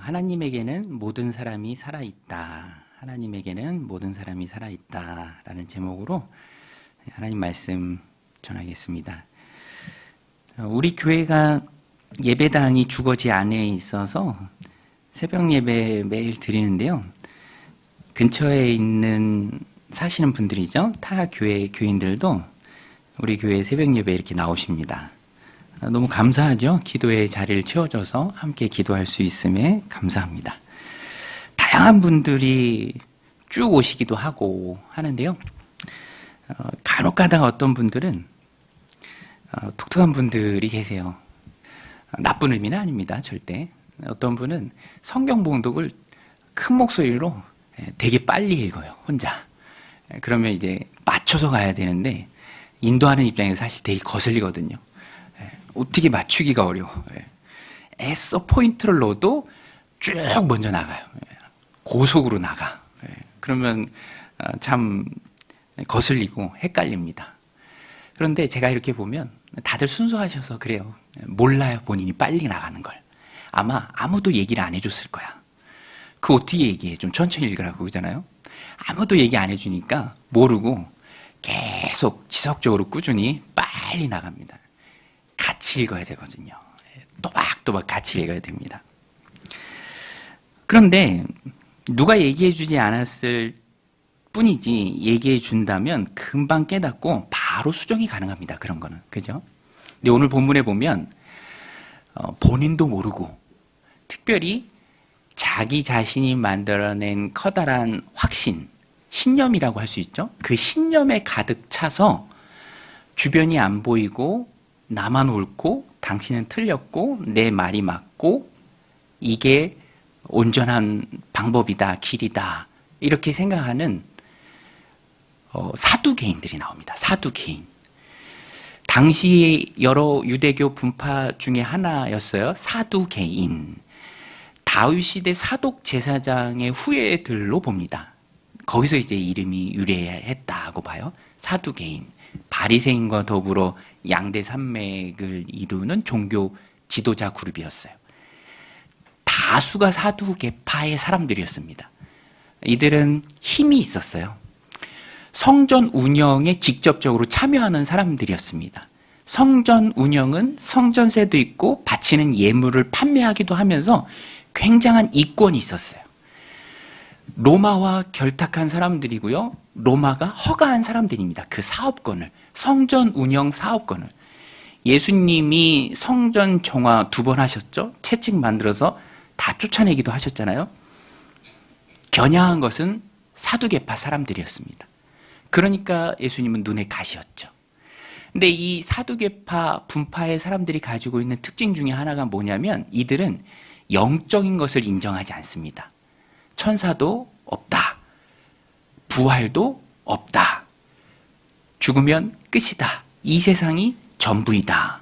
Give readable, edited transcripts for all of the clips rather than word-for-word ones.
하나님에게는 모든 사람이 살아있다. 하나님에게는 모든 사람이 살아있다. 라는 제목으로 하나님 말씀 전하겠습니다. 우리 교회가 예배당이 주거지 안에 있어서 새벽 예배 매일 드리는데요. 근처에 있는 사시는 분들이죠. 타 교회 교인들도 우리 교회 새벽 예배 이렇게 나오십니다. 너무 감사하죠. 기도의 자리를 채워줘서 함께 기도할 수 있음에 감사합니다. 다양한 분들이 쭉 오시기도 하고 하는데요. 간혹 가다가 어떤 분들은 독특한 분들이 계세요. 나쁜 의미는 아닙니다. 절대. 어떤 분은 성경 봉독을 큰 목소리로 되게 빨리 읽어요. 혼자. 그러면 이제 맞춰서 가야 되는데 인도하는 입장에서 사실 되게 거슬리거든요. 어떻게 맞추기가 어려워. 애써 포인트를 넣어도 쭉 먼저 나가요. 고속으로 나가. 그러면 참 거슬리고 헷갈립니다. 그런데 제가 이렇게 보면 다들 순수하셔서 그래요. 몰라요. 본인이 빨리 나가는 걸. 아마 아무도 얘기를 안 해줬을 거야. 그 어떻게 얘기해? 좀 천천히 읽으라고 그러잖아요. 아무도 얘기 안 해주니까 모르고 계속 지속적으로 꾸준히 빨리 나갑니다. 같이 읽어야 되거든요. 또박또박 같이 읽어야 됩니다. 그런데 누가 얘기해 주지 않았을 뿐이지 얘기해 준다면 금방 깨닫고 바로 수정이 가능합니다. 그런 거는. 그죠? 근데 오늘 본문에 보면 본인도 모르고 특별히 자기 자신이 만들어낸 커다란 확신, 신념이라고 할 수 있죠. 그 신념에 가득 차서 주변이 안 보이고 나만 옳고 당신은 틀렸고 내 말이 맞고 이게 온전한 방법이다, 길이다 이렇게 생각하는 사두개인들이 나옵니다. 사두개인. 당시 여러 유대교 분파 중에 하나였어요. 사두개인. 다윗 시대 사독 제사장의 후예들로 봅니다. 거기서 이제 이름이 유래했다고 봐요. 사두개인. 바리새인과 더불어 양대 산맥을 이루는 종교 지도자 그룹이었어요. 다수가 사두개파의 사람들이었습니다. 이들은 힘이 있었어요. 성전 운영에 직접적으로 참여하는 사람들이었습니다. 성전 운영은 성전세도 있고 바치는 예물을 판매하기도 하면서 굉장한 이권이 있었어요. 로마와 결탁한 사람들이고요. 로마가 허가한 사람들입니다. 그 사업권을, 성전 운영 사업권을. 예수님이 성전 정화 2번 하셨죠? 채찍 만들어서 다 쫓아내기도 하셨잖아요. 겨냥한 것은 사두개파 사람들이었습니다. 그러니까 예수님은 눈에 가시였죠. 근데 이 사두개파 분파의 사람들이 가지고 있는 특징 중에 하나가 뭐냐면 이들은 영적인 것을 인정하지 않습니다. 천사도 없다. 부활도 없다. 죽으면 끝이다. 이 세상이 전부이다.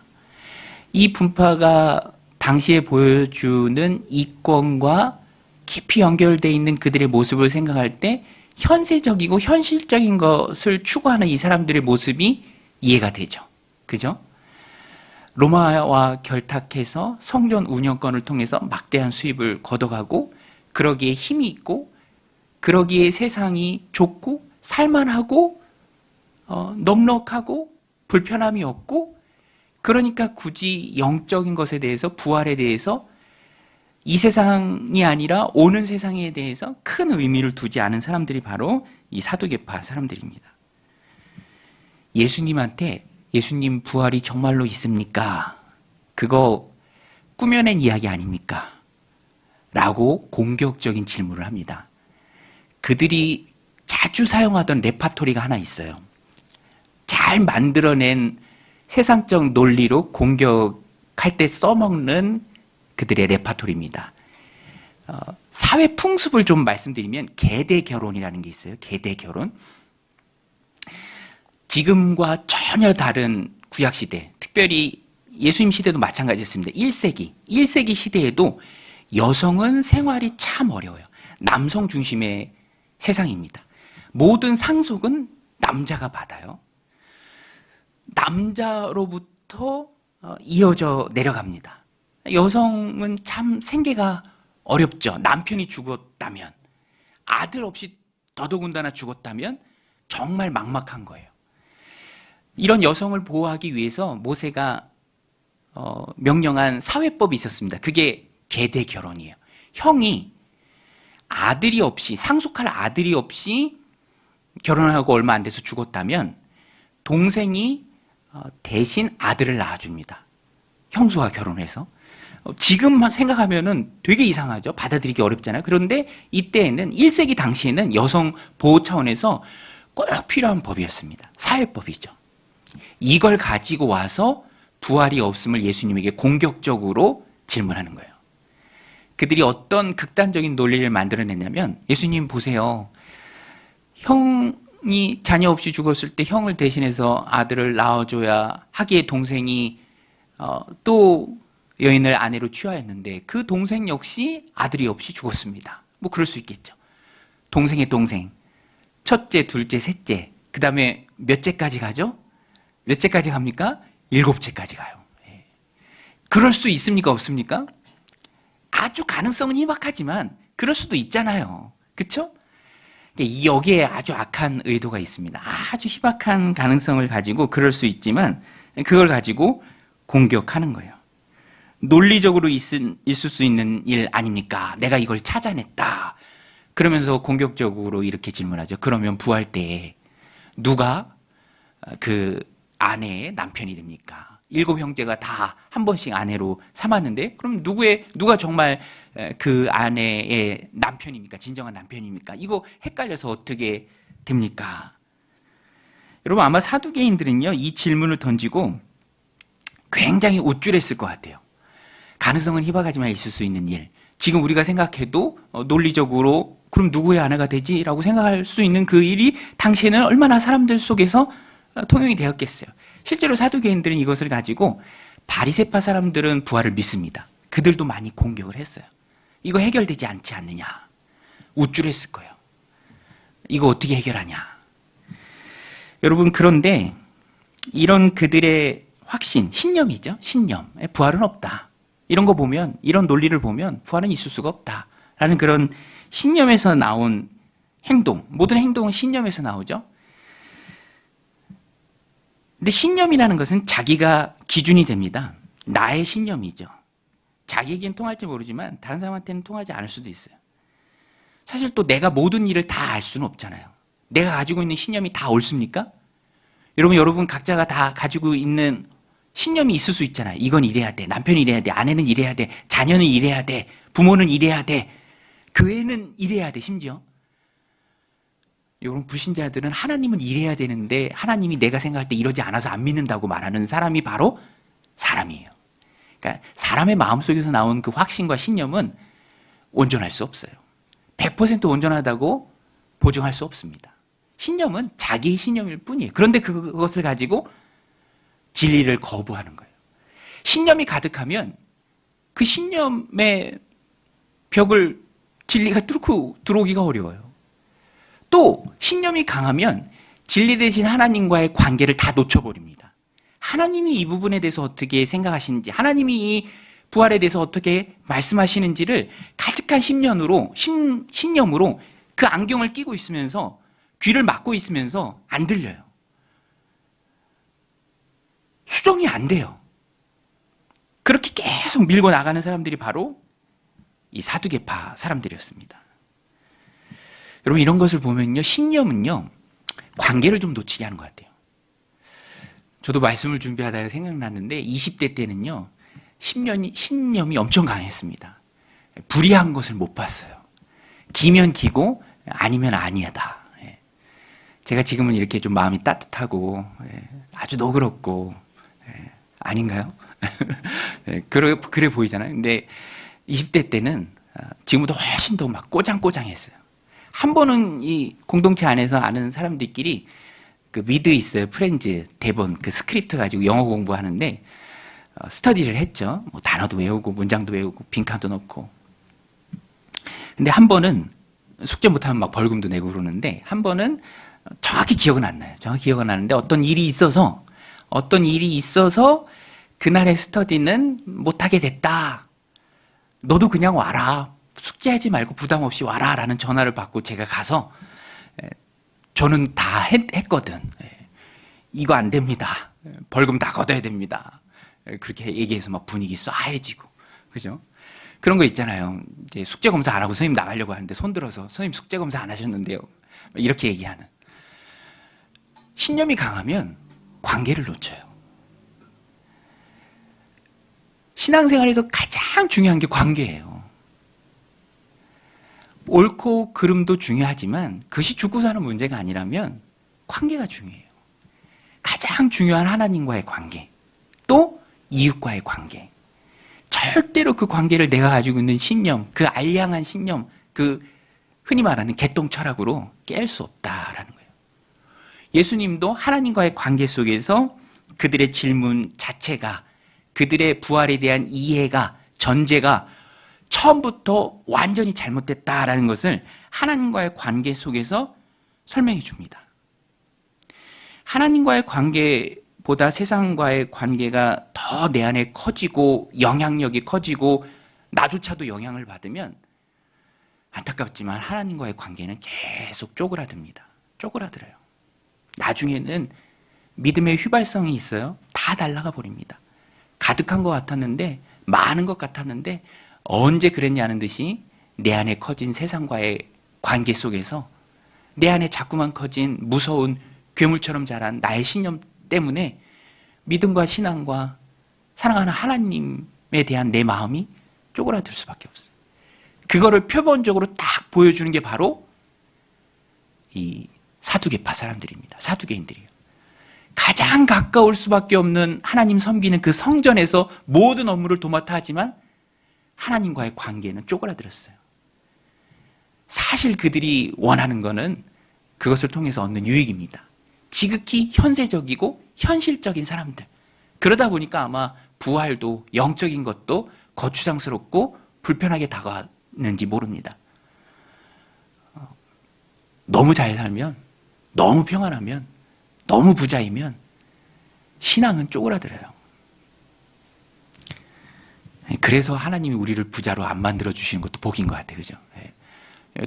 이 분파가 당시에 보여주는 이권과 깊이 연결되어 있는 그들의 모습을 생각할 때 현세적이고 현실적인 것을 추구하는 이 사람들의 모습이 이해가 되죠. 그죠? 로마와 결탁해서 성전 운영권을 통해서 막대한 수입을 걷어가고 그러기에 힘이 있고 그러기에 세상이 좁고 살만하고 넉넉하고 불편함이 없고 그러니까 굳이 영적인 것에 대해서 부활에 대해서 이 세상이 아니라 오는 세상에 대해서 큰 의미를 두지 않은 사람들이 바로 이 사두개파 사람들입니다. 예수님한테 예수님 부활이 정말로 있습니까? 그거 꾸며낸 이야기 아닙니까? 라고 공격적인 질문을 합니다. 그들이 자주 사용하던 레파토리가 하나 있어요. 잘 만들어낸 세상적 논리로 공격할 때 써먹는 그들의 레파토리입니다. 사회 풍습을 좀 말씀드리면 계대 결혼이라는 게 있어요. 계대 결혼. 지금과 전혀 다른 구약시대, 특별히 예수님 시대도 마찬가지였습니다. 1세기 시대에도 여성은 생활이 참 어려워요. 남성 중심의 세상입니다. 모든 상속은 남자가 받아요. 남자로부터 이어져 내려갑니다. 여성은 참 생계가 어렵죠. 남편이 죽었다면, 아들 없이 더더군다나 죽었다면 정말 막막한 거예요. 이런 여성을 보호하기 위해서 모세가 명령한 사회법이 있었습니다. 그게 계대 결혼이에요. 형이 아들이 없이, 상속할 아들이 없이 결혼하고 얼마 안 돼서 죽었다면 동생이 대신 아들을 낳아줍니다. 형수와 결혼해서. 지금 생각하면은 되게 이상하죠. 받아들이기 어렵잖아요. 그런데 이때에는 1세기 당시에는 여성 보호 차원에서 꼭 필요한 법이었습니다. 사회법이죠. 이걸 가지고 와서 부활이 없음을 예수님에게 공격적으로 질문하는 거예요. 그들이 어떤 극단적인 논리를 만들어냈냐면, 예수님 보세요. 형이 자녀 없이 죽었을 때 형을 대신해서 아들을 낳아줘야 하기에 동생이 또 여인을 아내로 취하였는데 그 동생 역시 아들이 없이 죽었습니다. 뭐 그럴 수 있겠죠. 동생의 동생, 첫째, 둘째, 셋째, 그 다음에 몇째까지 가죠? 몇째까지 갑니까? 7째까지 가요. 그럴 수 있습니까? 없습니까? 아주 가능성은 희박하지만 그럴 수도 있잖아요. 그렇죠? 여기에 아주 악한 의도가 있습니다. 아주 희박한 가능성을 가지고 그럴 수 있지만 그걸 가지고 공격하는 거예요. 논리적으로 있을 수 있는 일 아닙니까? 내가 이걸 찾아냈다. 그러면서 공격적으로 이렇게 질문하죠. 그러면 부활 때에 누가 그 아내의 남편이 됩니까? 7형제가 다 한 번씩 아내로 삼았는데 그럼 누가 정말 그 아내의 남편입니까? 진정한 남편입니까? 이거 헷갈려서 어떻게 됩니까? 여러분 아마 사두개인들은요 이 질문을 던지고 굉장히 우쭐했을 것 같아요. 가능성은 희박하지만 있을 수 있는 일. 지금 우리가 생각해도 논리적으로 그럼 누구의 아내가 되지? 라고 생각할 수 있는 그 일이 당시에는 얼마나 사람들 속에서 통용이 되었겠어요. 실제로 사두개인들은 이것을 가지고 바리새파 사람들은 부활을 믿습니다. 그들도 많이 공격을 했어요. 이거 해결되지 않지 않느냐. 우쭐했을 거예요. 이거 어떻게 해결하냐. 여러분 그런데 이런 그들의 확신, 신념이죠. 신념. 부활은 없다. 이런 거 보면, 이런 논리를 보면 부활은 있을 수가 없다라는 그런 신념에서 나온 행동, 모든 행동은 신념에서 나오죠. 근데 신념이라는 것은 자기가 기준이 됩니다. 나의 신념이죠. 자기에겐 통할지 모르지만 다른 사람한테는 통하지 않을 수도 있어요. 사실 또 내가 모든 일을 다 알 수는 없잖아요. 내가 가지고 있는 신념이 다 옳습니까? 여러분 각자가 다 가지고 있는 신념이 있을 수 있잖아요. 이건 이래야 돼. 남편이 이래야 돼. 아내는 이래야 돼. 자녀는 이래야 돼. 부모는 이래야 돼. 교회는 이래야 돼. 심지어. 여러분 불신자들은 하나님은 이래야 되는데 하나님이 내가 생각할 때 이러지 않아서 안 믿는다고 말하는 사람이 바로 사람이에요. 그러니까 사람의 마음속에서 나온 그 확신과 신념은 온전할 수 없어요. 100% 온전하다고 보증할 수 없습니다. 신념은 자기의 신념일 뿐이에요. 그런데 그것을 가지고 진리를 거부하는 거예요. 신념이 가득하면 그 신념의 벽을 진리가 뚫고 들어오기가 어려워요. 또 신념이 강하면 진리 대신 하나님과의 관계를 다 놓쳐버립니다. 하나님이 이 부분에 대해서 어떻게 생각하시는지, 하나님이 이 부활에 대해서 어떻게 말씀하시는지를 가득한 신념으로 그 안경을 끼고 있으면서 귀를 막고 있으면서 안 들려요. 수정이 안 돼요. 그렇게 계속 밀고 나가는 사람들이 바로 이 사두개파 사람들이었습니다. 여러분 이런 것을 보면요, 신념은요 관계를 좀 놓치게 하는 것 같아요. 저도 말씀을 준비하다가 생각났는데 20대 때는요 신념이 엄청 강했습니다. 불이한 것을 못 봤어요. 기면 기고 아니면 아니하다. 제가 지금은 이렇게 좀 마음이 따뜻하고 아주 너그럽고 아닌가요? 그래 보이잖아요. 근데 20대 때는 지금보다 훨씬 더 막 꼬장꼬장했어요. 한 번은 이 공동체 안에서 아는 사람들끼리 그 미드 있어요. 프렌즈 대본 그 스크립트 가지고 영어 공부하는데 스터디를 했죠. 뭐 단어도 외우고 문장도 외우고 빈칸도 넣고. 근데 한 번은 숙제 못하면 막 벌금도 내고 그러는데 한 번은 정확히 기억은 안 나요. 정확히 기억은 나는데 어떤 일이 있어서 그날의 스터디는 못하게 됐다. 너도 그냥 와라. 숙제하지 말고 부담 없이 와라 라는 전화를 받고 제가 가서 저는 다 했거든. 이거 안 됩니다. 벌금 다 걷어야 됩니다. 그렇게 얘기해서 막 분위기 싸해지고, 그죠? 그런 거 있잖아요. 이제 숙제 검사 안 하고 선생님 나가려고 하는데 손 들어서 선생님 숙제 검사 안 하셨는데요. 이렇게 얘기하는. 신념이 강하면 관계를 놓쳐요. 신앙생활에서 가장 중요한 게 관계예요. 옳고 그름도 중요하지만 그것이 죽고 사는 문제가 아니라면 관계가 중요해요. 가장 중요한 하나님과의 관계, 또 이웃과의 관계. 절대로 그 관계를 내가 가지고 있는 신념, 그 알량한 신념, 그 흔히 말하는 개똥 철학으로 깰 수 없다라는 거예요. 예수님도 하나님과의 관계 속에서 그들의 질문 자체가, 그들의 부활에 대한 이해가, 전제가 처음부터 완전히 잘못됐다라는 것을 하나님과의 관계 속에서 설명해 줍니다. 하나님과의 관계보다 세상과의 관계가 더 내 안에 커지고 영향력이 커지고 나조차도 영향을 받으면 안타깝지만 하나님과의 관계는 계속 쪼그라듭니다. 쪼그라들어요. 나중에는 믿음의 휘발성이 있어요. 다 날아가 버립니다. 가득한 것 같았는데, 많은 것 같았는데 언제 그랬냐는 듯이 내 안에 커진 세상과의 관계 속에서 내 안에 자꾸만 커진 무서운 괴물처럼 자란 나의 신념 때문에 믿음과 신앙과 사랑하는 하나님에 대한 내 마음이 쪼그라들 수밖에 없어요. 그거를 표본적으로 딱 보여주는 게 바로 이 사두개파 사람들입니다. 사두개인들이에요. 가장 가까울 수밖에 없는 하나님 섬기는 그 성전에서 모든 업무를 도맡아 하지만 하나님과의 관계는 쪼그라들었어요. 사실 그들이 원하는 거는 그것을 통해서 얻는 유익입니다. 지극히 현세적이고 현실적인 사람들. 그러다 보니까 아마 부활도 영적인 것도 거추장스럽고 불편하게 다가왔는지 모릅니다. 너무 잘 살면, 너무 평안하면, 너무 부자이면 신앙은 쪼그라들어요. 그래서 하나님이 우리를 부자로 안 만들어 주시는 것도 복인 것 같아요. 그죠?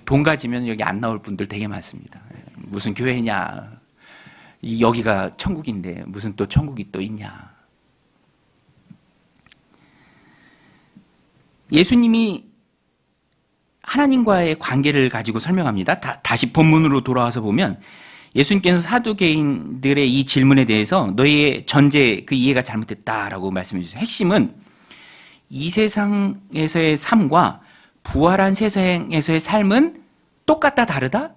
돈 가지면 여기 안 나올 분들 되게 많습니다. 무슨 교회냐, 여기가 천국인데 무슨 또 천국이 또 있냐. 예수님이 하나님과의 관계를 가지고 설명합니다. 다시 본문으로 돌아와서 보면 예수님께서 사두개인들의 이 질문에 대해서 너희의 전제, 그 이해가 잘못됐다라고 말씀해 주세요. 핵심은 이 세상에서의 삶과 부활한 세상에서의 삶은 똑같다, 다르다?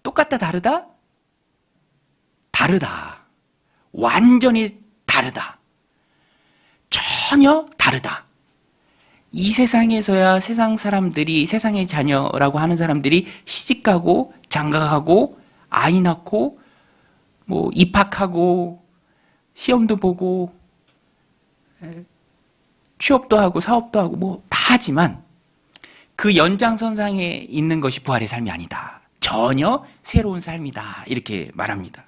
똑같다, 다르다? 다르다. 완전히 다르다. 전혀 다르다. 이 세상에서야 세상 사람들이, 세상의 자녀라고 하는 사람들이 시집가고 장가가고 아이 낳고 뭐 입학하고 시험도 보고 취업도 하고 사업도 하고 뭐 다 하지만 그 연장선상에 있는 것이 부활의 삶이 아니다. 전혀 새로운 삶이다. 이렇게 말합니다.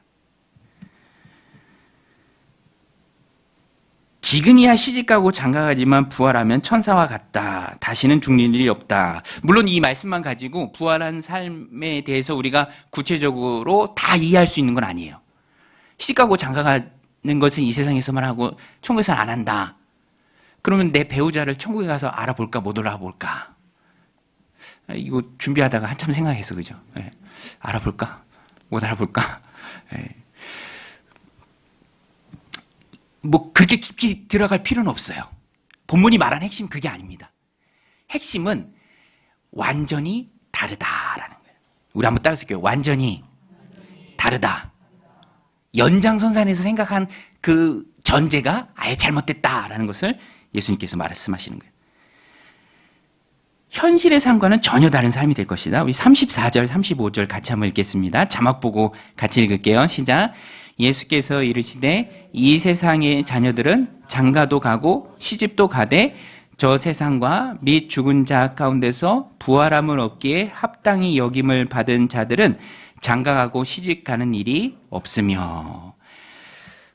지금이야 시집가고 장가가지만 부활하면 천사와 같다. 다시는 죽는 일이 없다. 물론 이 말씀만 가지고 부활한 삶에 대해서 우리가 구체적으로 다 이해할 수 있는 건 아니에요. 시집가고 장가가는 것은 이 세상에서만 하고 천국에서는 안 한다. 그러면 내 배우자를 천국에 가서 알아볼까 못 알아볼까? 이거 준비하다가 한참 생각해서 그죠? 네. 알아볼까? 못 알아볼까? 네. 뭐 그렇게 깊이 들어갈 필요는 없어요. 본문이 말한 핵심 그게 아닙니다. 핵심은 완전히 다르다라는 거예요. 우리 한번 따라서 할게요. 완전히 다르다. 연장선상에서 생각한 그 전제가 아예 잘못됐다라는 것을 예수님께서 말씀하시는 거예요. 현실의 삶과는 전혀 다른 삶이 될 것이다. 우리 34절, 35절 같이 한번 읽겠습니다. 자막 보고 같이 읽을게요. 시작. 예수께서 이르시되 이 세상의 자녀들은 장가도 가고 시집도 가되 저 세상과 및 죽은 자 가운데서 부활함을 얻기에 합당히 여김을 받은 자들은 장가가고 시집가는 일이 없으며,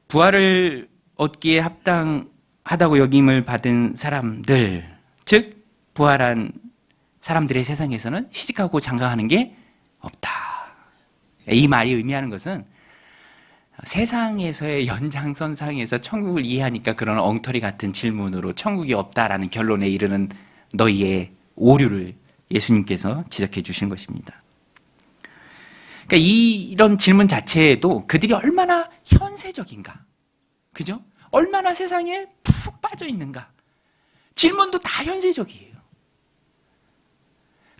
부활을 얻기에 합당하다고 여김을 받은 사람들, 즉 부활한 사람들의 세상에서는 시집가고 장가가는 게 없다. 이 말이 의미하는 것은 세상에서의 연장선상에서 천국을 이해하니까 그런 엉터리 같은 질문으로 천국이 없다라는 결론에 이르는 너희의 오류를 예수님께서 지적해 주신 것입니다. 그러니까 이런 질문 자체에도 그들이 얼마나 현세적인가, 그죠? 얼마나 세상에 푹 빠져 있는가. 질문도 다 현세적이에요.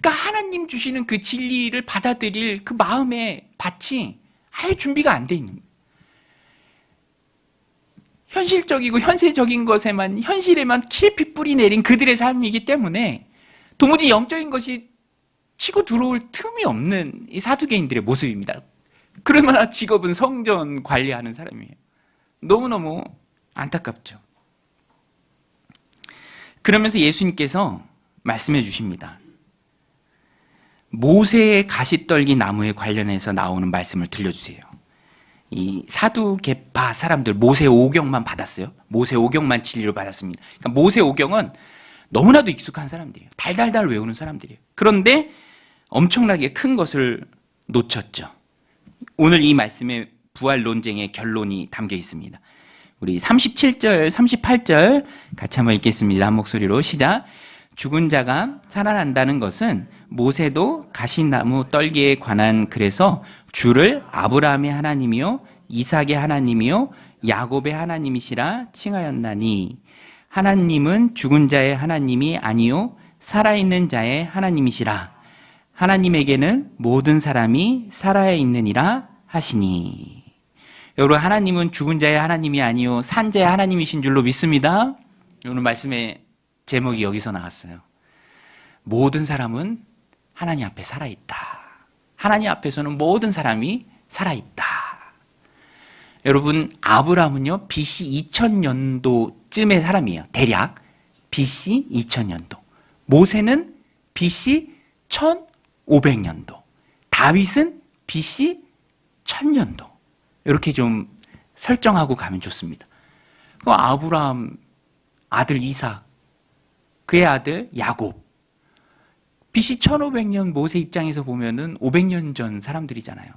그러니까 하나님 주시는 그 진리를 받아들일 그 마음의 밭이 아예 준비가 안 돼 있는 거예요. 현실적이고 현세적인 것에만, 현실에만 깊이 뿌리 내린 그들의 삶이기 때문에 도무지 영적인 것이 치고 들어올 틈이 없는 이 사두개인들의 모습입니다. 그러나 직업은 성전 관리하는 사람이에요. 너무너무 안타깝죠. 그러면서 예수님께서 말씀해 주십니다. 모세의 가시떨기 나무에 관련해서 나오는 말씀을 들려주세요. 이 사두개파 사람들 모세 오경만 받았어요. 모세 오경만 진리로 받았습니다. 그러니까 모세 오경은 너무나도 익숙한 사람들이에요. 달달달 외우는 사람들이에요. 그런데 엄청나게 큰 것을 놓쳤죠. 오늘 이 말씀에 부활 논쟁의 결론이 담겨 있습니다. 우리 37절, 38절 같이 한번 읽겠습니다. 한 목소리로 시작. 죽은 자가 살아난다는 것은 모세도 가시나무 떨기에 관한 글에서 주를 아브라함의 하나님이요 이삭의 하나님이요 야곱의 하나님이시라 칭하였나니 하나님은 죽은 자의 하나님이 아니요 살아있는 자의 하나님이시라. 하나님에게는 모든 사람이 살아야 있느니라 하시니. 여러분, 하나님은 죽은 자의 하나님이 아니요 산 자의 하나님이신 줄로 믿습니다. 오늘 말씀의 제목이 여기서 나왔어요. 모든 사람은 하나님 앞에 살아있다. 하나님 앞에서는 모든 사람이 살아있다. 여러분, 아브라함은요 BC 2000년도쯤의 사람이에요. 대략 BC 2000년도. 모세는 BC 1500년도. 다윗은 BC 1000년도. 이렇게 좀 설정하고 가면 좋습니다. 그럼 아브라함 아들 이삭, 그의 아들 야곱, BC 1500년 모세 입장에서 보면은 500년 전 사람들이잖아요.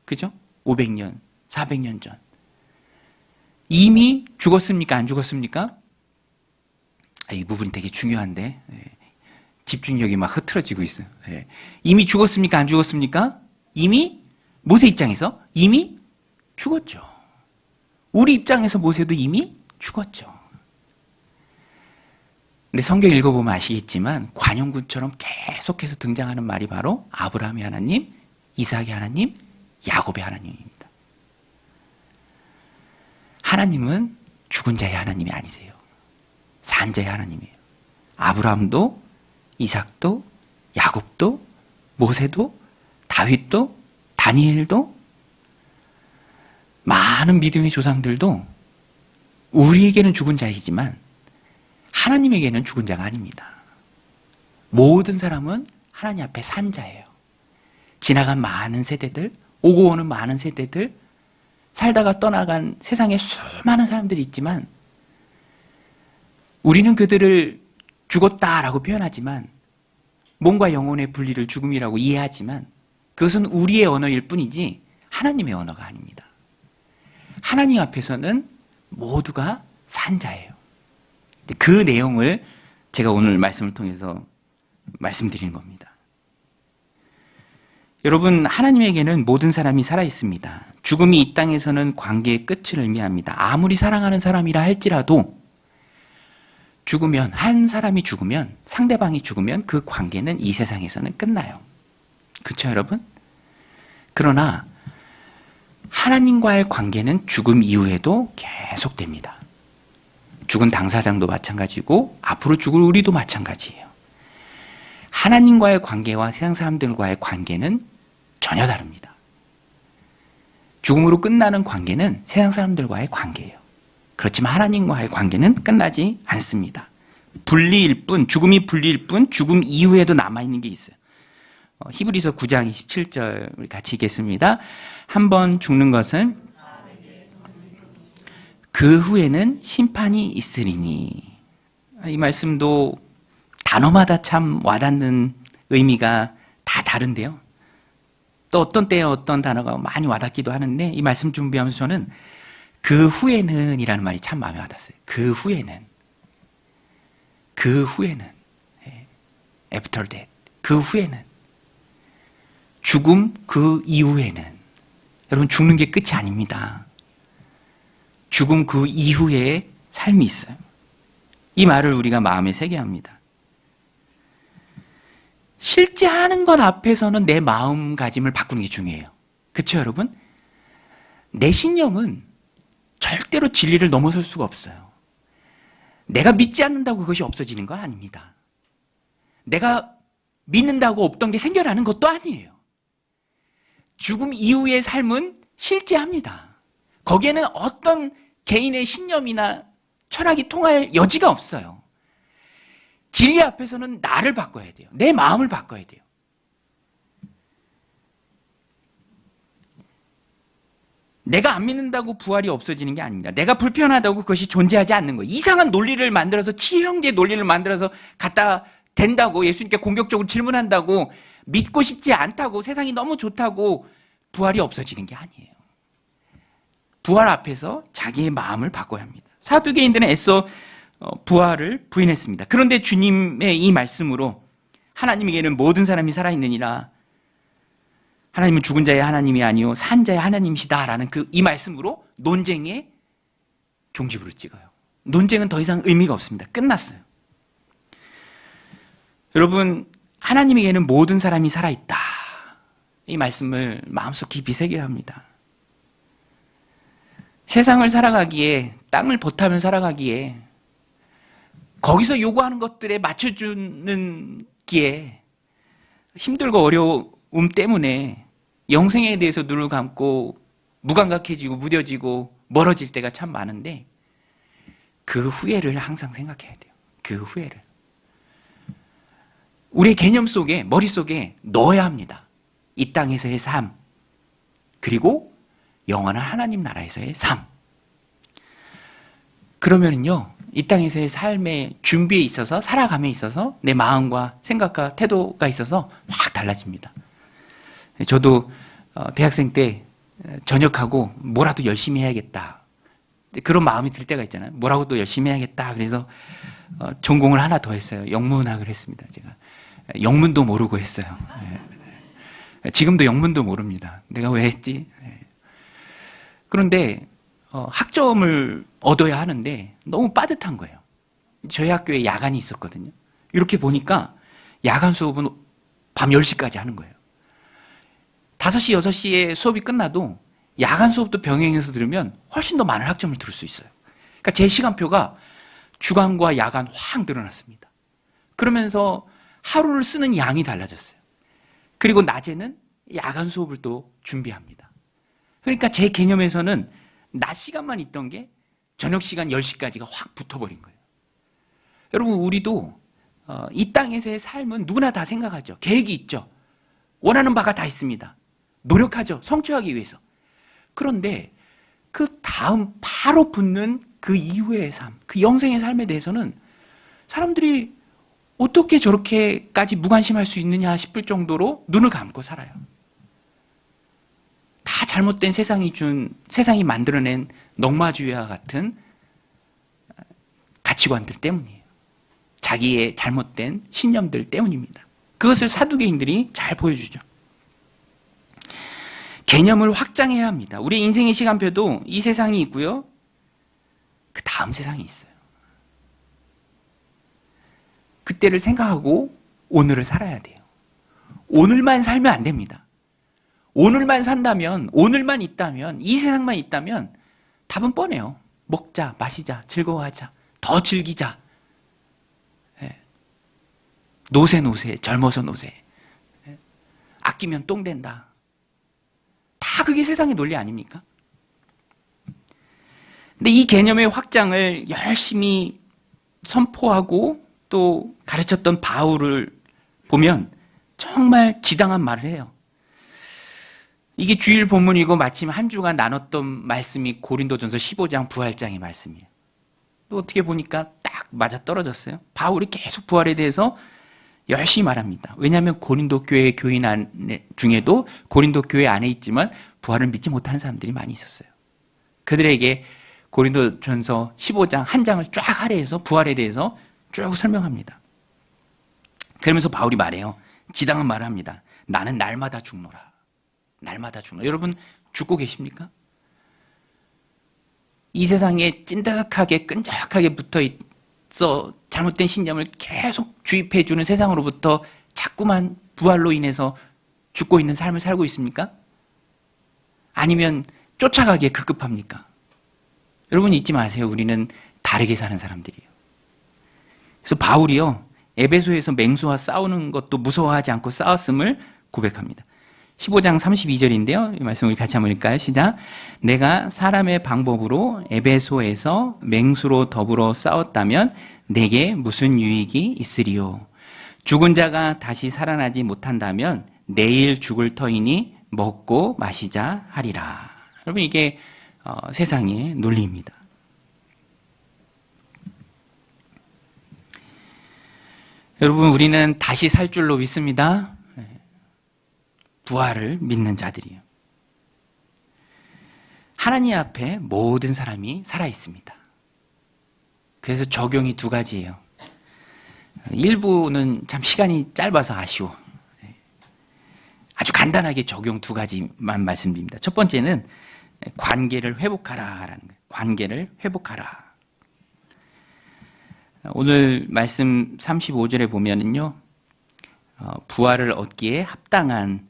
그죠? 500년, 400년 전. 이미 죽었습니까? 안 죽었습니까? 이 부분이 되게 중요한데 집중력이 막 흐트러지고 있어요. 이미 죽었습니까? 안 죽었습니까? 이미 모세 입장에서 이미 죽었죠. 우리 입장에서 모세도 이미 죽었죠. 근데 성경 읽어보면 아시겠지만 관용구처럼 계속해서 등장하는 말이 바로 아브라함의 하나님, 이삭의 하나님, 야곱의 하나님입니다. 하나님은 죽은 자의 하나님이 아니세요. 산 자의 하나님이에요. 아브라함도 이삭도 야곱도 모세도 다윗도 다니엘도 많은 믿음의 조상들도 우리에게는 죽은 자이지만 하나님에게는 죽은 자가 아닙니다. 모든 사람은 하나님 앞에 산 자예요. 지나간 많은 세대들, 오고 오는 많은 세대들, 살다가 떠나간 세상에 수많은 사람들이 있지만 우리는 그들을 죽었다라고 표현하지만 몸과 영혼의 분리를 죽음이라고 이해하지만 그것은 우리의 언어일 뿐이지 하나님의 언어가 아닙니다. 하나님 앞에서는 모두가 산 자예요. 그 내용을 제가 오늘 말씀을 통해서 말씀드리는 겁니다. 여러분, 하나님에게는 모든 사람이 살아있습니다. 죽음이 이 땅에서는 관계의 끝을 의미합니다. 아무리 사랑하는 사람이라 할지라도 죽으면, 한 사람이 죽으면, 상대방이 죽으면 그 관계는 이 세상에서는 끝나요. 그렇죠, 여러분? 그러나 하나님과의 관계는 죽음 이후에도 계속됩니다. 죽은 당사자도 마찬가지고 앞으로 죽을 우리도 마찬가지예요. 하나님과의 관계와 세상 사람들과의 관계는 전혀 다릅니다. 죽음으로 끝나는 관계는 세상 사람들과의 관계예요. 그렇지만 하나님과의 관계는 끝나지 않습니다. 분리일 뿐, 죽음이 분리일 뿐, 죽음 이후에도 남아있는 게 있어요. 히브리서 9장 27절 우리 같이 읽겠습니다. 한 번 죽는 것은 그 후에는 심판이 있으리니. 이 말씀도 단어마다 참 와닿는 의미가 다 다른데요. 또 어떤 때에 어떤 단어가 많이 와닿기도 하는데 이 말씀 준비하면서 저는 그 후에는 이라는 말이 참 마음에 와닿았어요. 그 후에는 after that, 그 후에는 죽음 그 이후에는 여러분 죽는 게 끝이 아닙니다. 죽음 그 이후에 삶이 있어요. 이 말을 우리가 마음에 새겨야 합니다. 실제 하는 것 앞에서는 내 마음가짐을 바꾸는 게 중요해요. 그렇죠, 여러분? 내 신념은 절대로 진리를 넘어설 수가 없어요. 내가 믿지 않는다고 그것이 없어지는 거 아닙니다. 내가 믿는다고 없던 게 생겨나는 것도 아니에요. 죽음 이후의 삶은 실제합니다. 거기에는 어떤 개인의 신념이나 철학이 통할 여지가 없어요. 진리 앞에서는 나를 바꿔야 돼요. 내 마음을 바꿔야 돼요. 내가 안 믿는다고 부활이 없어지는 게 아닙니다. 내가 불편하다고 그것이 존재하지 않는 거예요. 이상한 논리를 만들어서 치형제 논리를 만들어서 갖다 댄다고 예수님께 공격적으로 질문한다고 믿고 싶지 않다고 세상이 너무 좋다고 부활이 없어지는 게 아니에요. 부활 앞에서 자기의 마음을 바꿔야 합니다. 사두개인들은 애써 부활을 부인했습니다. 그런데 주님의 이 말씀으로 하나님에게는 모든 사람이 살아있느니라, 하나님은 죽은 자의 하나님이 아니요 산 자의 하나님이시다라는 이 말씀으로 논쟁의 종지부를 찍어요. 논쟁은 더 이상 의미가 없습니다. 끝났어요. 여러분, 하나님에게는 모든 사람이 살아있다. 이 말씀을 마음속 깊이 새겨야 합니다. 세상을 살아가기에, 땅을 버타면 살아가기에 거기서 요구하는 것들에 맞춰주는 기에 힘들고 어려움 때문에 영생에 대해서 눈을 감고 무감각해지고 무뎌지고 멀어질 때가 참 많은데 그 후회를 항상 생각해야 돼요. 그 후회를. 우리의 개념 속에, 머릿속에 넣어야 합니다. 이 땅에서의 삶, 그리고 영원한 하나님 나라에서의 삶. 그러면은요, 이 땅에서의 삶의 준비에 있어서, 살아감에 있어서 내 마음과 생각과 태도가 있어서 확 달라집니다. 저도 대학생 때 전역하고 뭐라도 열심히 해야겠다, 그런 마음이 들 때가 있잖아요. 뭐라고 또 열심히 해야겠다. 그래서 전공을 하나 더 했어요. 영문학을 했습니다. 제가 영문도 모르고 했어요. 지금도 영문도 모릅니다. 내가 왜 했지? 그런데 학점을 얻어야 하는데 너무 빠듯한 거예요. 저희 학교에 야간이 있었거든요. 이렇게 보니까 야간 수업은 밤 10시까지 하는 거예요. 5시, 6시에 수업이 끝나도 야간 수업도 병행해서 들으면 훨씬 더 많은 학점을 들을 수 있어요. 그러니까 제 시간표가 주간과 야간 확 늘어났습니다. 그러면서 하루를 쓰는 양이 달라졌어요. 그리고 낮에는 야간 수업을 또 준비합니다. 그러니까 제 개념에서는 낮 시간만 있던 게 저녁 시간 10시까지가 확 붙어버린 거예요. 여러분, 우리도 이 땅에서의 삶은 누구나 다 생각하죠. 계획이 있죠. 원하는 바가 다 있습니다. 노력하죠. 성취하기 위해서. 그런데 그 다음 바로 붙는 그 이후의 삶, 그 영생의 삶에 대해서는 사람들이 어떻게 저렇게까지 무관심할 수 있느냐 싶을 정도로 눈을 감고 살아요. 다 잘못된 세상이 만들어낸 넉마주의와 같은 가치관들 때문이에요. 자기의 잘못된 신념들 때문입니다. 그것을 사두개인들이 잘 보여주죠. 개념을 확장해야 합니다. 우리 인생의 시간표도 이 세상이 있고요, 그 다음 세상이 있어요. 그때를 생각하고 오늘을 살아야 돼요. 오늘만 살면 안 됩니다. 오늘만 산다면, 오늘만 있다면, 이 세상만 있다면 답은 뻔해요. 먹자, 마시자, 즐거워하자, 더 즐기자. 노세, 젊어서 노세. 아끼면 똥 된다. 다 그게 세상의 논리 아닙니까? 근데 이 개념의 확장을 열심히 선포하고 또 가르쳤던 바울을 보면 정말 지당한 말을 해요. 이게 주일 본문이고 마침 한 주간 나눴던 말씀이 고린도전서 15장 부활장의 말씀이에요. 또 어떻게 보니까 딱 맞아떨어졌어요. 바울이 계속 부활에 대해서 열심히 말합니다. 왜냐하면 고린도 교회 교인 중에도 고린도 교회 안에 있지만 부활을 믿지 못하는 사람들이 많이 있었어요. 그들에게 고린도전서 15장 한 장을 쫙 할애해서 부활에 대해서 쭉 설명합니다. 그러면서 바울이 말해요. 지당한 말을 합니다. 나는 날마다 죽노라. 날마다 죽노라. 여러분 죽고 계십니까? 이 세상에 찐득하게 끈적하게 붙어있어 잘못된 신념을 계속 주입해주는 세상으로부터 자꾸만 부활로 인해서 죽고 있는 삶을 살고 있습니까? 아니면 쫓아가기에 급급합니까? 여러분 잊지 마세요. 우리는 다르게 사는 사람들이에요. 그래서 바울이요, 에베소에서 맹수와 싸우는 것도 무서워하지 않고 싸웠음을 고백합니다. 15장 32절인데요. 이 말씀 우리 같이 한번 읽을까요? 시작. 내가 사람의 방법으로 에베소에서 맹수로 더불어 싸웠다면 내게 무슨 유익이 있으리요? 죽은 자가 다시 살아나지 못한다면 내일 죽을 터이니 먹고 마시자 하리라. 여러분 이게 세상의 논리입니다. 여러분 우리는 다시 살 줄로 믿습니다. 부활을 믿는 자들이에요. 하나님 앞에 모든 사람이 살아 있습니다. 그래서 적용이 두 가지예요. 일부는 참 시간이 짧아서 아쉬워. 아주 간단하게 적용 두 가지만 말씀드립니다. 첫 번째는 관계를 회복하라라는 거예요. 관계를 회복하라. 오늘 말씀 35절에 보면은요, 부활을 얻기에 합당한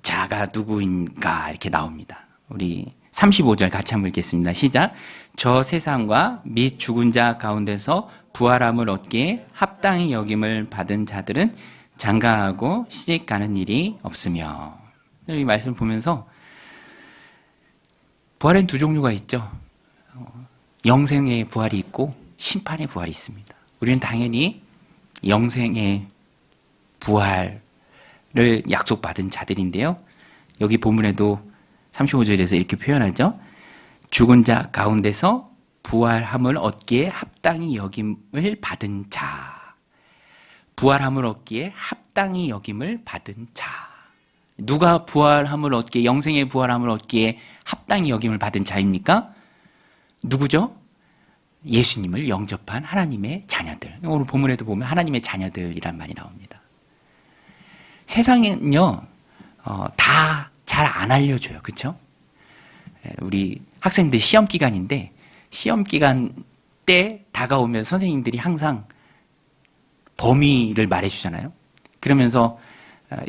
자가 누구인가 이렇게 나옵니다. 우리 35절 같이 한번 읽겠습니다. 시작. 저 세상과 및 죽은 자 가운데서 부활함을 얻기에 합당히 여김을 받은 자들은 장가하고 시집 가는 일이 없으며. 이 말씀을 보면서 부활엔 두 종류가 있죠. 영생의 부활이 있고 심판의 부활이 있습니다. 우리는 당연히 영생의 부활을 약속받은 자들인데요. 여기 본문에도 35절에서 이렇게 표현하죠. 죽은 자 가운데서 부활함을 얻기에 합당히 여김을 받은 자. 부활함을 얻기에 합당히 여김을 받은 자. 누가 부활함을 얻기에, 영생의 부활함을 얻기에 합당히 여김을 받은 자입니까? 누구죠? 예수님을 영접한 하나님의 자녀들. 오늘 본문에도 보면 하나님의 자녀들이란 말이 나옵니다. 세상은요, 다 잘 안 알려줘요. 그렇죠? 우리 학생들 시험 기간인데 시험 기간 때 다가오면 선생님들이 항상 범위를 말해주잖아요. 그러면서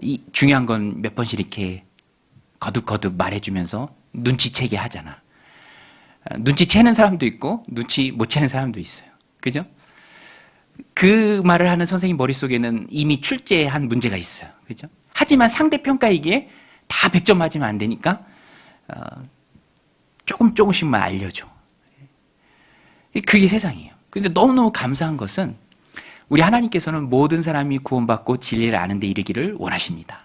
이 중요한 건 몇 번씩 이렇게 거듭거듭 말해주면서 눈치채게 하잖아. 눈치채는 사람도 있고 눈치 못 채는 사람도 있어요. 그죠? 그 말을 하는 선생님 머릿속에는 이미 출제한 문제가 있어요. 그죠? 하지만 상대평가이기에 다 100점 맞으면 안 되니까 조금씩만 알려줘. 그게 세상이에요. 근데 너무너무 감사한 것은 우리 하나님께서는 모든 사람이 구원받고 진리를 아는 데 이르기를 원하십니다.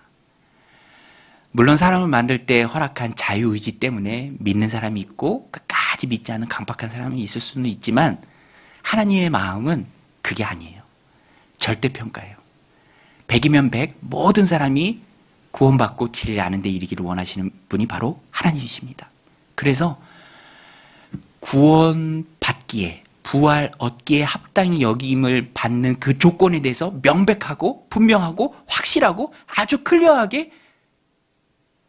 물론 사람을 만들 때 허락한 자유의지 때문에 믿는 사람이 있고 끝까지 믿지 않는 강박한 사람이 있을 수는 있지만 하나님의 마음은 그게 아니에요. 절대평가예요. 100이면 100 모든 사람이 구원받고 진리를 아는 데 이르기를 원하시는 분이 바로 하나님이십니다. 그래서 구원받기에 부활 얻기에 합당히 여김을 받는 그 조건에 대해서 명백하고 분명하고 확실하고 아주 클리어하게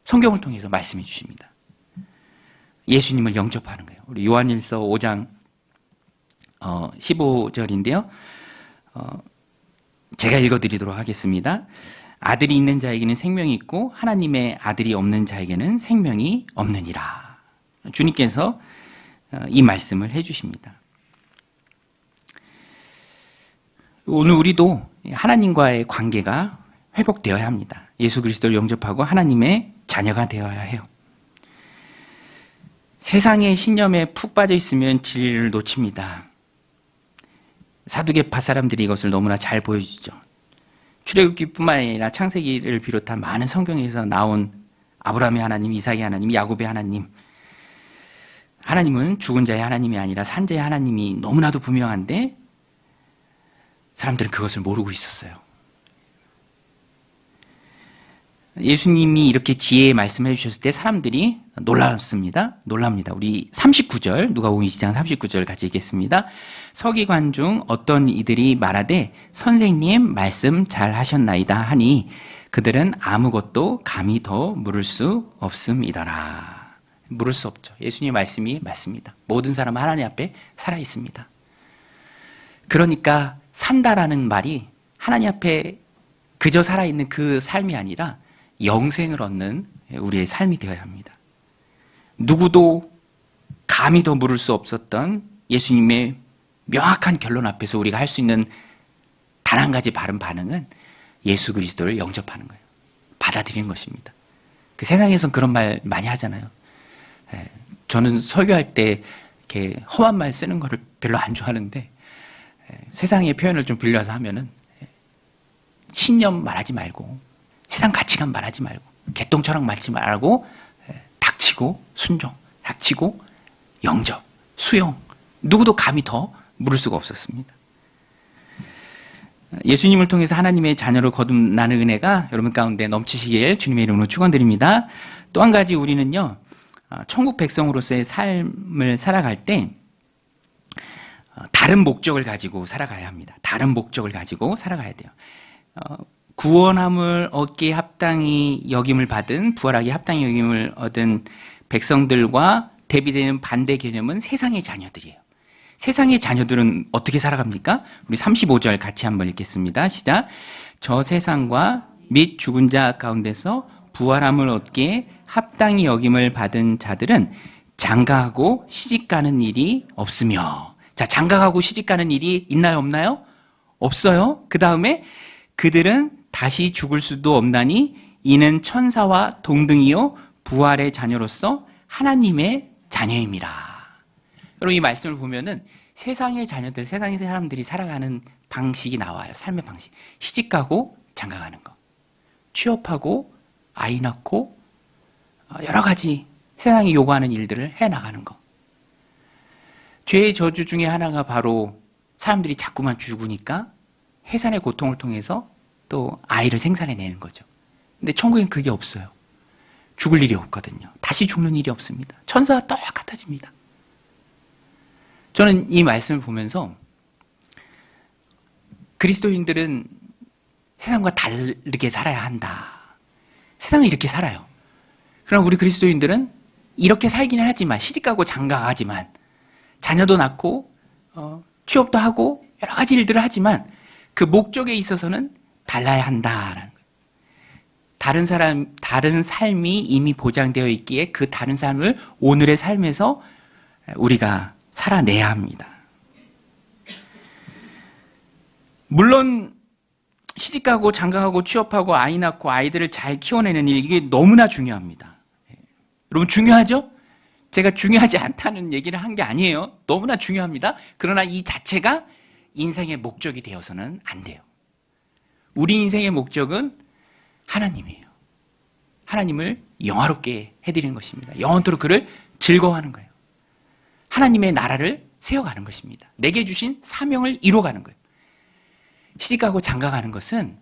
성경을 통해서 말씀해 주십니다. 예수님을 영접하는 거예요. 우리 요한일서 5장 15절인데요. 제가 읽어드리도록 하겠습니다. 아들이 있는 자에게는 생명이 있고 하나님의 아들이 없는 자에게는 생명이 없느니라. 주님께서 이 말씀을 해주십니다. 오늘 우리도 하나님과의 관계가 회복되어야 합니다. 예수 그리스도를 영접하고 하나님의 자녀가 되어야 해요. 세상의 신념에 푹 빠져 있으면 진리를 놓칩니다. 사두개파 사람들이 이것을 너무나 잘 보여주죠. 출애굽기뿐만 아니라 창세기를 비롯한 많은 성경에서 나온 아브라함의 하나님, 이삭의 하나님, 야곱의 하나님, 하나님은 죽은 자의 하나님이 아니라 산 자의 하나님이 너무나도 분명한데 사람들은 그것을 모르고 있었어요. 예수님이 이렇게 지혜의 말씀을 해주셨을 때 사람들이 놀랍니다. 우리 39절, 누가복음 20장 39절 같이 읽겠습니다. 서기관 중 어떤 이들이 말하되 선생님 말씀 잘 하셨나이다 하니 그들은 아무것도 감히 더 물을 수 없음이더라. 물을 수 없죠. 예수님의 말씀이 맞습니다. 모든 사람은 하나님 앞에 살아 있습니다. 그러니까 산다라는 말이 하나님 앞에 그저 살아있는 그 삶이 아니라 영생을 얻는 우리의 삶이 되어야 합니다. 누구도 감히 더 물을 수 없었던 예수님의 명확한 결론 앞에서 우리가 할 수 있는 단 한 가지 바른 반응은 예수 그리스도를 영접하는 거예요. 받아들이는 것입니다. 그 세상에선 그런 말 많이 하잖아요. 저는 설교할 때 이렇게 험한 말 쓰는 거를 별로 안 좋아하는데 세상의 표현을 좀 빌려서 하면은 신념 말하지 말고 세상 가치관 말하지 말고 개똥처럼 말지 말고 닥치고 순종, 닥치고 영접, 수용, 누구도 감히 더 물을 수가 없었습니다. 예수님을 통해서 하나님의 자녀로 거듭나는 은혜가 여러분 가운데 넘치시길 주님의 이름으로 축원드립니다. 또 한 가지 우리는요, 천국 백성으로서의 삶을 살아갈 때 다른 목적을 가지고 살아가야 합니다. 다른 목적을 가지고 살아가야 돼요. 구원함을 얻기에 합당히 여김을 받은, 부활하기에 합당히 여김을 얻은 백성들과 대비되는 반대 개념은 세상의 자녀들이에요. 세상의 자녀들은 어떻게 살아갑니까? 우리 35절 같이 한번 읽겠습니다. 시작. 저 세상과 및 죽은 자 가운데서 부활함을 얻기에 합당히 여김을 받은 자들은 장가하고 시집가는 일이 없으며. 자, 장가가고 시집가는 일이 있나요, 없나요? 없어요. 그 다음에 그들은 다시 죽을 수도 없나니 이는 천사와 동등이요 부활의 자녀로서 하나님의 자녀입니다. 여러분 이 말씀을 보면은 세상의 자녀들, 세상의 사람들이 살아가는 방식이 나와요. 삶의 방식. 시집가고 장가가는 거. 취업하고 아이 낳고 여러 가지 세상이 요구하는 일들을 해나가는 거. 죄의 저주 중에 하나가 바로 사람들이 자꾸만 죽으니까 해산의 고통을 통해서 또 아이를 생산해내는 거죠. 근데 천국엔 그게 없어요. 죽을 일이 없거든요. 다시 죽는 일이 없습니다. 천사와 똑같아집니다. 저는 이 말씀을 보면서 그리스도인들은 세상과 다르게 살아야 한다. 세상은 이렇게 살아요. 그럼 우리 그리스도인들은 이렇게 살기는 하지만 시집가고 장가가지만 자녀도 낳고 취업도 하고 여러 가지 일들을 하지만 그 목적에 있어서는 달라야 한다라는 거예요. 다른 삶이 이미 보장되어 있기에 그 다른 삶을 오늘의 삶에서 우리가 살아내야 합니다. 물론 시집가고 장가가고 취업하고 아이 낳고 아이들을 잘 키워내는 일, 이게 너무나 중요합니다. 여러분 중요하죠? 제가 중요하지 않다는 얘기를 한 게 아니에요. 너무나 중요합니다. 그러나 이 자체가 인생의 목적이 되어서는 안 돼요. 우리 인생의 목적은 하나님이에요. 하나님을 영화롭게 해드리는 것입니다. 영원토록 그를 즐거워하는 거예요. 하나님의 나라를 세워가는 것입니다. 내게 주신 사명을 이루어가는 거예요. 시집가고 장가가는 것은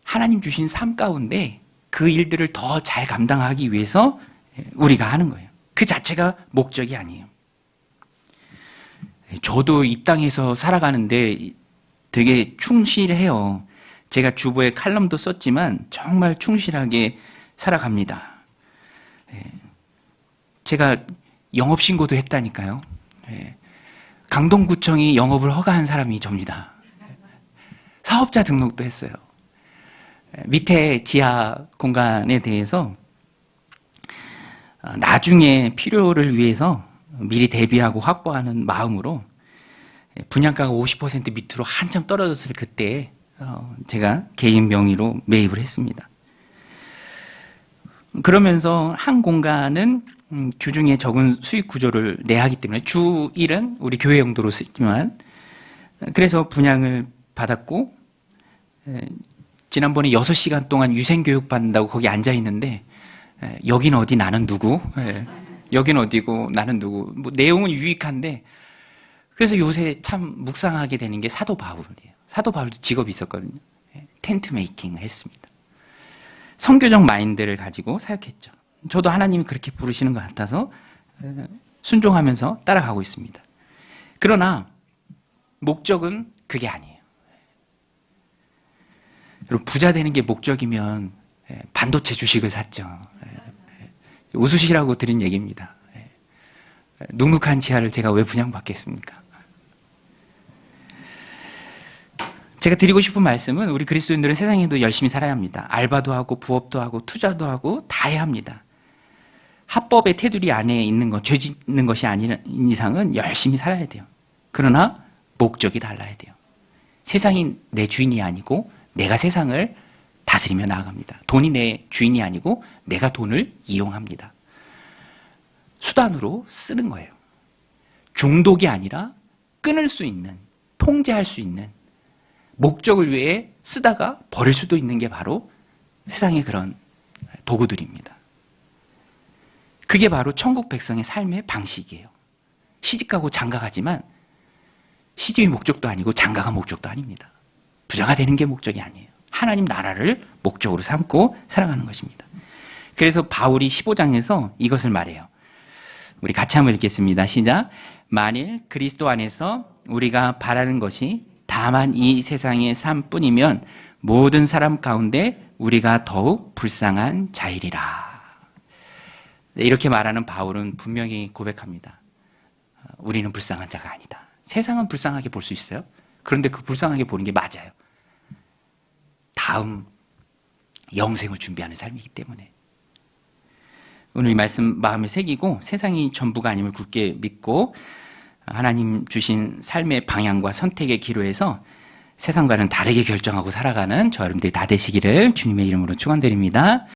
하나님 주신 삶 가운데 그 일들을 더 잘 감당하기 위해서 우리가 하는 거예요. 그 자체가 목적이 아니에요. 저도 이 땅에서 살아가는데 되게 충실해요. 제가 주보에 칼럼도 썼지만 정말 충실하게 살아갑니다. 제가 영업신고도 했다니까요. 강동구청이 영업을 허가한 사람이 접니다. 사업자 등록도 했어요. 밑에 지하 공간에 대해서 나중에 필요를 위해서 미리 대비하고 확보하는 마음으로 분양가가 50% 밑으로 한참 떨어졌을 그때 제가 개인 명의로 매입을 했습니다. 그러면서 한 공간은 주중에 적은 수익 구조를 내야 하기 때문에 주 1은 우리 교회 용도로 쓰지만 그래서 분양을 받았고 지난번에 6시간 동안 유생교육 받는다고 거기 앉아있는데 여긴 어디 나는 누구? 여긴 어디고 나는 누구? 뭐 내용은 유익한데 그래서 요새 참 묵상하게 되는 게 사도 바울이에요. 사도 바울도 직업이 있었거든요. 텐트 메이킹을 했습니다. 선교적 마인드를 가지고 사역했죠. 저도 하나님이 그렇게 부르시는 것 같아서 순종하면서 따라가고 있습니다. 그러나 목적은 그게 아니에요. 여러분, 부자 되는 게 목적이면 반도체 주식을 샀죠. 웃으시라고 드린 얘기입니다. 눅눅한 지하를 제가 왜 분양받겠습니까? 제가 드리고 싶은 말씀은 우리 그리스도인들은 세상에도 열심히 살아야 합니다. 알바도 하고 부업도 하고 투자도 하고 다 해야 합니다. 합법의 테두리 안에 있는 것, 죄 짓는 것이 아닌 이상은 열심히 살아야 돼요. 그러나 목적이 달라야 돼요. 세상이 내 주인이 아니고 내가 세상을 다스리며 나아갑니다. 돈이 내 주인이 아니고 내가 돈을 이용합니다. 수단으로 쓰는 거예요. 중독이 아니라 끊을 수 있는, 통제할 수 있는, 목적을 위해 쓰다가 버릴 수도 있는 게 바로 세상의 그런 도구들입니다. 그게 바로 천국 백성의 삶의 방식이에요. 시집가고 장가가지만 시집이 목적도 아니고 장가가 목적도 아닙니다. 부자가 되는 게 목적이 아니에요. 하나님 나라를 목적으로 삼고 살아가는 것입니다. 그래서 바울이 15장에서 이것을 말해요. 우리 같이 한번 읽겠습니다. 시작. 만일 그리스도 안에서 우리가 바라는 것이 다만 이 세상의 삶뿐이면 모든 사람 가운데 우리가 더욱 불쌍한 자이리라. 이렇게 말하는 바울은 분명히 고백합니다. 우리는 불쌍한 자가 아니다. 세상은 불쌍하게 볼 수 있어요. 그런데 그 불쌍하게 보는 게 맞아요. 다음 영생을 준비하는 삶이기 때문에. 오늘 이 말씀 마음에 새기고 세상이 전부가 아님을 굳게 믿고 하나님 주신 삶의 방향과 선택의 기로에서 세상과는 다르게 결정하고 살아가는 저 여러분들이 다 되시기를 주님의 이름으로 축원드립니다.